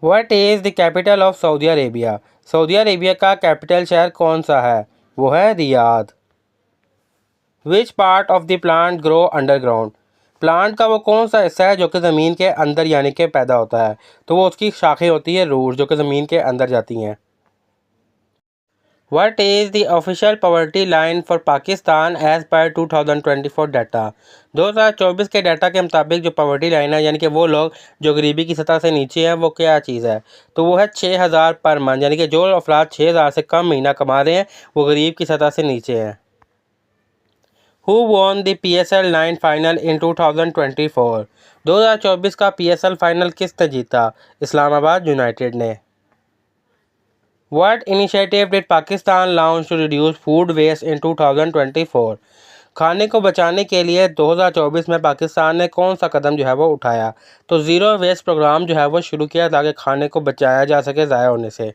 What is the capital of Saudi Arabia? Saudi Arabia का capital शहर कौन सा है? वो है Riyadh. Which part of the plant grow underground? Plant का वो कौन सा हिस्सा है जो कि ज़मीन के अंदर यानी कि पैदा होता है? तो वो उसकी शाखें होती है रूट जो कि ज़मीन के अंदर जाती हैं। What is the official poverty line for Pakistan as per 2024 data? 2024 के डाटा के मुताबिक जो पॉवर्टी लाइन है यानी कि वो लोग जो गरीबी की सतह से नीचे हैं वो क्या चीज़ है? तो वो है 6,000 पर मंथ, यानी कि जो अफराद 6,000 से कम महीना कमा रहे हैं वो गरीब की सतह से नीचे हैं। Who won the PSL 9 final इन 2024? 2024 का PSL फाइनल किसने जीता? इस्लामाबाद यूनाइटेड ने। What initiative did Pakistan launch to reduce food waste in 2024? खाने को बचाने के लिए 2024 में पाकिस्तान ने कौन सा कदम जो है वो उठाया? तो ज़ीरो वेस्ट प्रोग्राम जो है वो शुरू किया ताकि खाने को बचाया जा सके ज़ाया होने से।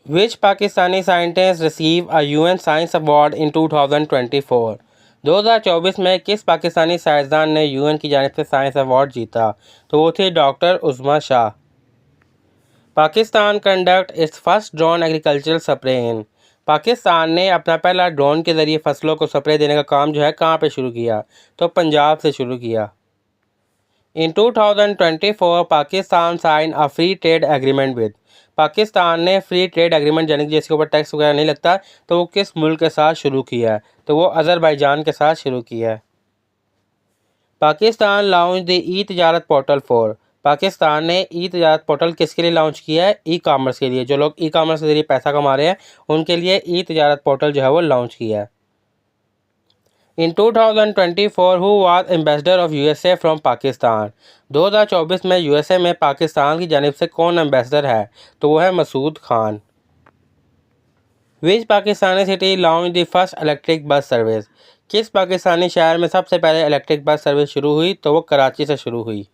Which Pakistani scientist receive a UN science award in 2024? 2024 में किस पाकिस्तानी साइंसदान ने यूएन की जानिब से साइंस अवार्ड जीता? तो वो थे doctor Usma Shah. Pakistan conduct its first drone agricultural spray in? Pakistan ने अपना पहला ड्रोन के ज़रिए फसलों को स्प्रे देने का काम जो है कहाँ पे शुरू किया? तो पंजाब से शुरू किया। In 2024 Pakistan sign a free trade agreement with? Pakistan ने फ्री ट्रेड एग्रीमेंट यानी कि जिसके ऊपर टैक्स वगैरह नहीं लगता तो वो किस मुल्क के साथ शुरू किया है? तो वो अज़रबैजान के साथ शुरू किया है। Pakistan launch the e Tijarat portal for? Pakistan ने ई तजारत पोर्टल किसके लिए लॉन्च किया है? ई कामर्स के लिए। जो लोग ई कामर्स के ज़रिए पैसा कमा रहे हैं उनके लिए ई तजारत पोर्टल जो है वो लॉन्च किया है। इन 2024 who was ambassador of USA from Pakistan? 2024 में यूएसए में पाकिस्तान की जानिब से कौन एम्बेसडर है? तो वो है Masood Khan. Which Pakistani city launch the first electric bus service? किस पाकिस्तानी शहर में सबसे पहले इलेक्ट्रिक बस सर्विस शुरू हुई? तो वो कराची से शुरू हुई।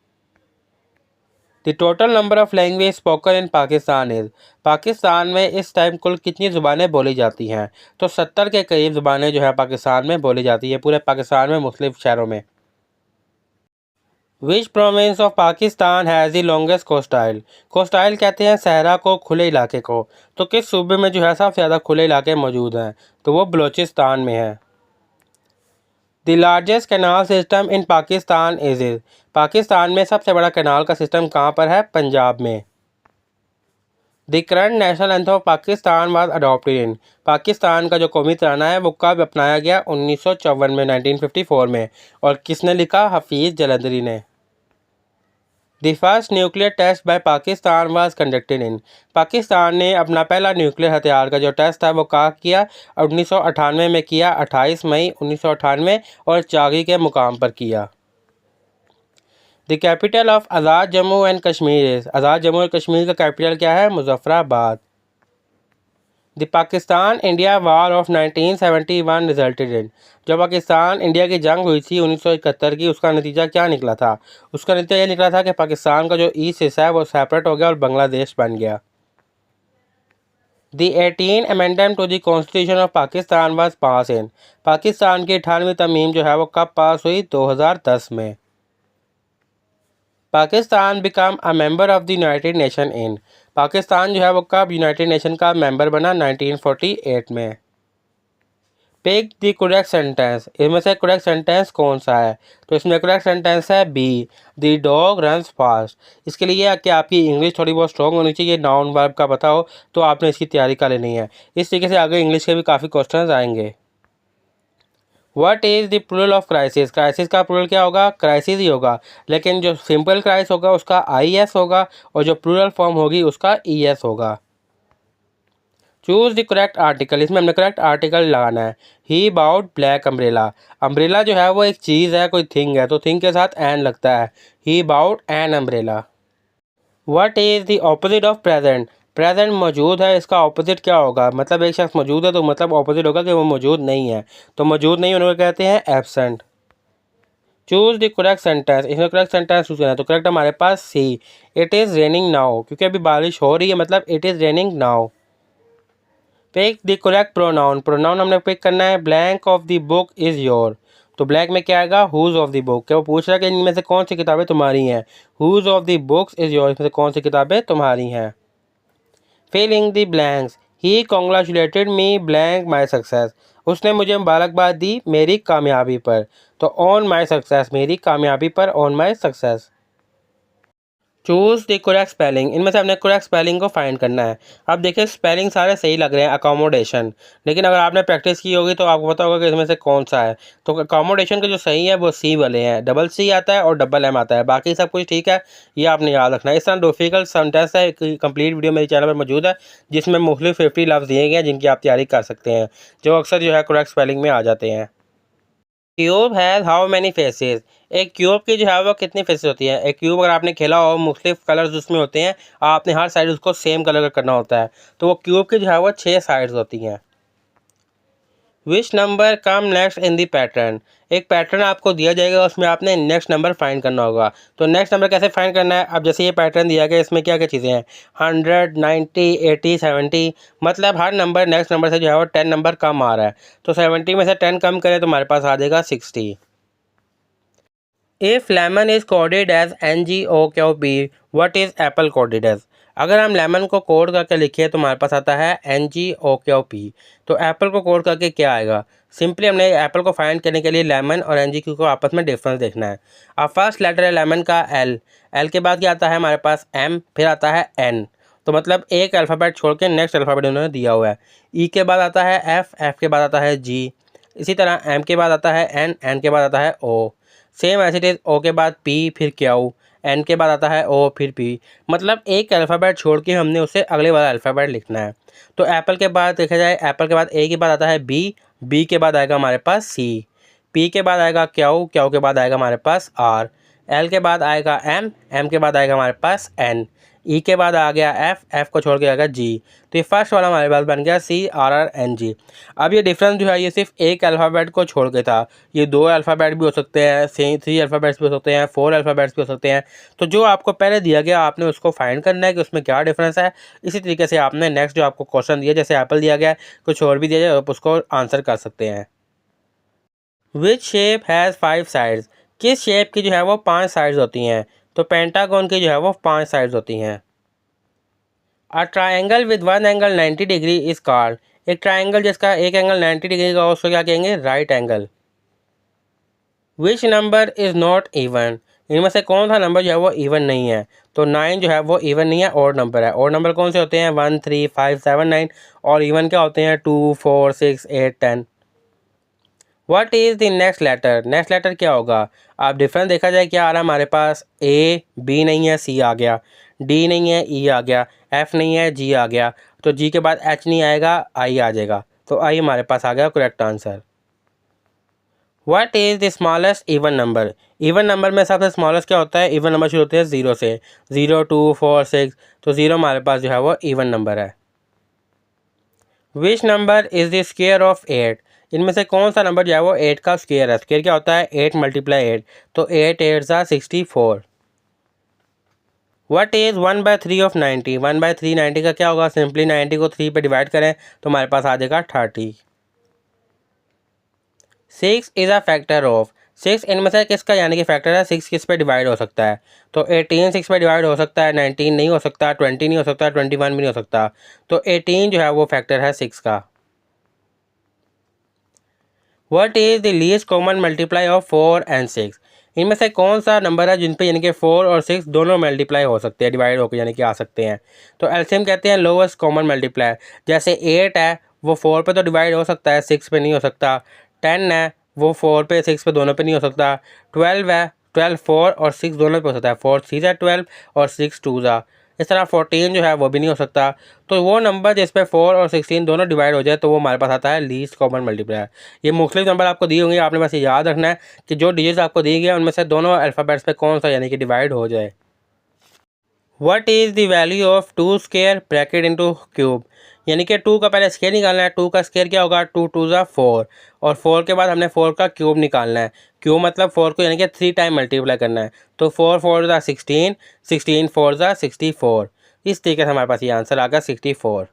The total number of language spoken in Pakistan is? Pakistan में इस टाइम कुल कितनी ज़ुबानें बोली जाती हैं? तो 70 के करीब ज़ुबानें जो है पाकिस्तान में बोली जाती है, पूरे पाकिस्तान में मुख्तलिफ शहरों में। Which province of Pakistan has the longest coastline? Coastline कहते हैं सहरा को, खुले इलाके को। तो किस सूबे में जो है सबसे ज़्यादा खुले इलाके मौजूद हैं? तो वो बलूचिस्तान में है। The largest canal system in Pakistan is? Pakistan में सबसे बड़ा कैनाल का सिस्टम कहाँ पर है? पंजाब में। The current national anthem of Pakistan was adopted in? Pakistan का जो कौमी तराना है वो कब अपनाया गया? 1954 में, 1954 में। और किसने लिखा? हफीज़ जलंधरी ने। The first nuclear test by Pakistan was conducted in? Pakistan ने अपना पहला न्यूक्लियर हथियार का जो टेस्ट था वो कहाँ किया? 1998 में किया, 28 मई 1998, और चागी के मुकाम पर किया। The capital of Azad Jammu and Kashmir is? Azad Jammu और कश्मीर का कैपिटल क्या है? Muzaffarabad. The Pakistan India war of 1971 resulted in? जब पाकिस्तान इंडिया की जंग हुई थी 1971 की, उसका नतीजा क्या निकला था? उसका नतीजा ये निकला था कि पाकिस्तान का जो ईस्ट हिस्सा है वो सेपरेट हो गया और बांग्लादेश बन गया। The 18 amendment to the constitution of Pakistan was pass in? Pakistan की 98वीं तरमीम जो है वो कब पास हुई? 2010 में। Pakistan become a member of the United nation in? Pakistan जो है वो कब यूनाइटेड नेशन का मेंबर बना? 1948 में। Pick the correct sentence? इसमें से करेक्ट सेंटेंस कौन सा है? तो इसमें करेक्ट सेंटेंस है B, the dog runs fast. इसके लिए कि आपकी इंग्लिश थोड़ी बहुत स्ट्रॉन्ग होनी चाहिए, नाउन वर्ब का पता हो, तो आपने इसकी तैयारी कर लेनी है। इस तरीके से आगे इंग्लिश के भी काफ़ी क्वेश्चन आएंगे। What is the plural of crisis? Crisis का प्लूरल क्या होगा? क्राइसिस ही होगा, लेकिन जो सिंपल क्राइस होगा उसका IS होगा और जो प्लूरल फॉर्म होगी उसका ES होगा। Choose the correct article? इसमें हमने करेक्ट आर्टिकल लगाना है। He bought black umbrella? Umbrella जो है वो एक चीज़ है, कोई थिंग है, तो थिंग के साथ एन लगता है। He bought an umbrella. What is the opposite of present? Present मौजूद है, इसका ऑपोजिट क्या होगा? मतलब एक शख्स मौजूद है तो मतलब ऑपोजिट होगा कि वो मौजूद नहीं है, तो मौजूद नहीं होने को कहते हैं absent. Choose the correct sentence? इसमें करेक्ट सेंटेंस चूज़ करना है, तो करेक्ट हमारे पास C, it is raining now, क्योंकि अभी बारिश हो रही है, मतलब it is raining now. Pick the correct pronoun? Pronoun हमने पिक करना है। Blank of the book is your? तो ब्लैक में क्या आएगा, हुज ऑफ द बुक। क्या वो पूछ रहा है कि इनमें से कौन सी किताबें तुम्हारी हैं। Whose of the books is your, इसमें से कौन सी किताबें तुम्हारी हैं। Filling the blanks, he congratulated me blank my success, उसने मुझे मुबारकबाद दी मेरी कामयाबी पर। तो ऑन माई सक्सेस, मेरी कामयाबी पर, on my success. Choose the correct spelling, इनमें से हमने करेक्ट स्पेलिंग को फाइंड करना है। अब देखिए स्पेलिंग सारे सही लग रहे हैं, अकोमोडेशन, लेकिन अगर आपने प्रैक्टिस की होगी तो आपको पता होगा कि इसमें से कौन सा है। तो अकोमोडेशन के जो सही है वो सी वाले हैं, डबल सी आता है और डबल एम आता है, बाकी सब कुछ ठीक है, ये आपने याद रखना है। इस तरह डिफिकल्ट सेंटेंस है, कंप्लीट वीडियो मेरे चैनल पर मौजूद है जिसमें मुख्तलिफ 50 लफ्ज़ दिए गए हैं जिनकी आप तैयारी कर सकते हैं, जो अक्सर जो है करेक्ट स्पेलिंग में आ जाते हैं। Cube has how many faces, एक क्यूब की जो है वो कितनी फेसेस होती है। एक क्यूब अगर आपने खेला हो, मुख्तलिफ कलर्स उसमें होते हैं, आपने हर साइड उसको सेम कलर का करना होता है, तो वो क्यूब की जो है वो 6 साइड्स होती हैं। Which number come next in the pattern, एक पैटर्न आपको दिया जाएगा, उसमें आपने नेक्स्ट नंबर फाइंड करना होगा। तो नेक्स्ट नंबर कैसे फाइंड करना है, अब जैसे ये पैटर्न दिया गया, इसमें क्या क्या चीज़ें हैं, 100, 90, 80, 70, मतलब हर नंबर नेक्स्ट नंबर से जो है वो 10 नंबर कम आ रहा है। तो 70 में से 10 कम करें तो हमारे पास आ जाएगा 60। If lemon is coded as NGOQB, what is apple coded as, अगर हम लेमन को कोड करके लिखे तो हमारे पास आता है NGOQP। तो एप्पल को कोड करके क्या आएगा, सिंपली हमने एप्पल को फाइंड करने के लिए लेमन और NGQ को आपस में डिफरेंस देखना है। अब फर्स्ट लेटर है लेमन का L के बाद क्या आता है हमारे पास M, फिर आता है N, तो मतलब एक अल्फ़ाबेट छोड़ के नेक्स्ट अल्फ़ाबेट उन्होंने दिया हुआ है। E के बाद आता है F के बाद आता है G, इसी तरह M के बाद आता है N के बाद आता है O, same as it is, O के बाद पी, फिर क्यू, एन के बाद आता है ओ, फिर पी, मतलब एक अल्फ़ाबेट छोड़ के हमने उसे अगले वाला अल्फ़ाबेट लिखना है। तो एप्पल के बाद देखा जाए, एप्पल के बाद ए के बाद आता है बी के बाद आएगा हमारे पास सी, पी के बाद आएगा क्यू के बाद आएगा हमारे पास आर, एल के बाद आएगा एम के बाद आएगा हमारे पास एन, ई के बाद आ गया एफ को छोड़ के आएगा जी। तो ये फर्स्ट वाला हमारे पास बन गया CRRNG। अब ये डिफरेंस जो है ये सिर्फ एक अल्फ़ाबेट को छोड़ के था, ये 2 अल्फ़ाबेट भी हो सकते हैं, 3 अल्फ़ाबेट्स भी हो सकते हैं, 4 अल्फ़ाबेट्स भी हो सकते हैं। तो जो आपको पहले दिया गया आपने उसको फाइंड करना है कि उसमें क्या डिफरेंस है। इसी तरीके से आपने नेक्स्ट जो आपको क्वेश्चन दिया, जैसे एप्पल दिया गया है, कुछ और भी दिया जाए, आप उसको आंसर कर सकते हैं। विच शेप हैज़ 5 साइड्स, किस शेप की जो है वो 5 साइड्स होती हैं। तो पेंटागन की जो है वो 5 साइड्स होती हैं। A triangle with one angle 90 degree is called, एक ट्राइंगल जिसका एक एंगल 90 डिग्री का उसको क्या कहेंगे, right angle. Which number is not even, इनमें से कौन सा नंबर जो है वो इवन नहीं है। तो 9 जो है वो इवन नहीं है, ऑड नंबर है। ऑड नंबर कौन से होते हैं, 1, 3, 5, 7, 9, और इवन क्या होते हैं, 2, 4, 6, 8, 10। What is the next letter, next letter क्या होगा। आप डिफरेंस देखा जाए क्या आ रहा है हमारे पास, B नहीं है, C आ गया, D नहीं है, E आ गया, F नहीं है, G आ गया, तो G के बाद H नहीं आएगा, I आ जाएगा, तो I हमारे पास आ गया correct answer. What is the smallest even number, even number में सबसे स्मॉलेस्ट क्या होता है, इवन नंबर शुरू होते हैं 0 से, 0, 2, 4, 6, तो 0 हमारे पास जो है वो इवन नंबर है। Which number is the square of 8, इनमें से कौन सा नंबर जो है वो 8 का स्क्वायर है। स्क्वायर क्या होता है, 8 × 8, तो 8 8 64। व्हाट इज़ 1/3 ऑफ 90, 1/3 90 का क्या होगा, सिंपली 90 को 3 पे डिवाइड करें तो हमारे पास आ जाएगा 30। 6 इज़ अ फैक्टर ऑफ, 6 इनमें से किसका यानी कि फैक्टर है, 6 किस पे डिवाइड हो सकता है। तो 18 6 पे डिवाइड हो सकता है, 19 नहीं हो सकता, 20 नहीं हो सकता, 21 भी नहीं हो सकता, तो 18 जो है वो फैक्टर है 6 का। What is the least common multiply of 4 and 6, इनमें से कौन सा नंबर है जिन पे यानी कि 4 और 6 दोनों मल्टीप्लाई हो सकते हैं, डिवाइड होकर यानी कि आ सकते हैं। तो एलसीएम कहते हैं लोवेस्ट कॉमन मल्टीप्लाई, जैसे 8 है वो 4 पे तो डिवाइड हो सकता है, 6 पे नहीं हो सकता। 10 है वो 4 पे 6 पे दोनों पे नहीं हो सकता। 12 है, 12 4 और 6 दोनों पे हो सकता है, 4 3 है 12 और 6 2 जा। इस तरह 14 जो है वो भी नहीं हो सकता। तो वो नंबर जिस पे 4 और 16 दोनों डिवाइड हो जाए तो वो हमारे पास आता है लीस्ट कॉमन मल्टीप्लायर। ये मुख्तलिफ नंबर आपको दिए होंगे, आपने बस ये याद रखना है कि जो डिजिट्स आपको दिए गए उनमें से दोनों अल्फ़ाबेट्स पे कौन सा यानी कि डिवाइड हो जाए। What is the value of 2 square bracket into cube, यानी कि 2 का पहले स्क्वायर निकालना है। 2 का स्क्वायर क्या होगा, 2 2 ज़ा 4, और 4 के बाद हमने 4 का क्यूब निकालना है। क्यूब मतलब 4 को यानी कि 3 टाइम मल्टीप्लाई करना है। तो 4 4 ज़ा 16, 16 4 ज़ा 64, इस तरीके से हमारे पास ये आंसर आ गया 64।